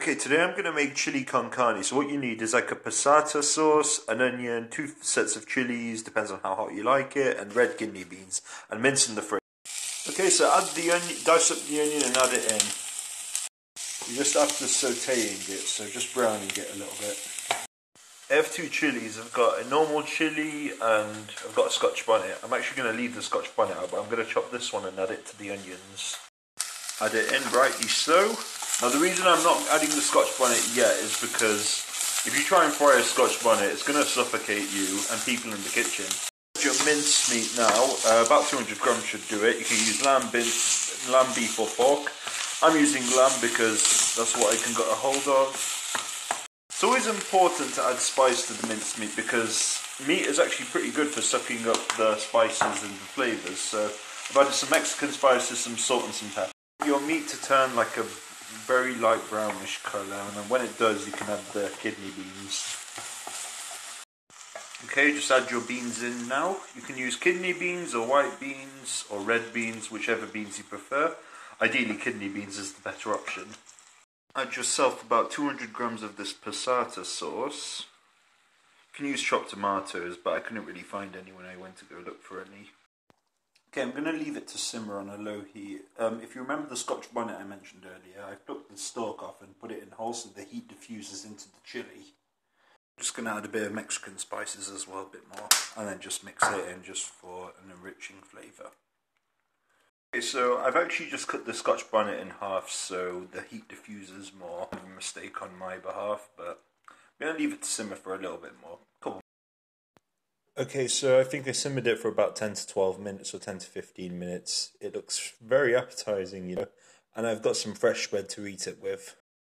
Okay, today I'm going to make chili con carne. So what you need is like a passata sauce, an onion, 2 sets of chilies, depends on how hot you like it, and red kidney beans, and mince in the fridge. Okay, so add the onion, dice up the onion and add it in. You just have to sauteing it, so just browning it a little bit. I have 2 chilies. I've got a normal chili and I've got a Scotch bonnet. I'm actually going to leave the Scotch bonnet out, but I'm going to chop this one and add it to the onions. Add it in brightly slow. Now the reason I'm not adding the Scotch bonnet yet is because if you try and fry a Scotch bonnet, it's going to suffocate you and people in the kitchen. Your minced meat now, about 200 grams should do it. You can use lamb beef or pork. I'm using lamb because that's what I can get a hold of. It's always important to add spice to the minced meat because meat is actually pretty good for sucking up the spices and the flavours. So I've added some Mexican spices, some salt and some pepper. Your meat to turn like a very light brownish colour, and then when it does you can add the kidney beans. Okay, just add your beans in now. You can use kidney beans or white beans or red beans, whichever beans you prefer. Ideally kidney beans is the better option. Add yourself about 200 grams of this passata sauce. You can use chopped tomatoes, but I couldn't really find any when I went to go look for any. Okay, I'm going to leave it to simmer on a low heat. If you remember the Scotch bonnet I mentioned earlier, I took the stalk off and put it in whole so the heat diffuses into the chili. I'm just going to add a bit of Mexican spices as well, a bit more, and then just mix it in just for an enriching flavour. Okay, so I've actually just cut the Scotch bonnet in half so the heat diffuses more. A mistake on my behalf, but I'm going to leave it to simmer for a little bit more. Cool. Okay, so I think I simmered it for about 10 to 12 minutes or 10 to 15 minutes. It looks very appetizing, you know, and I've got some fresh bread to eat it with.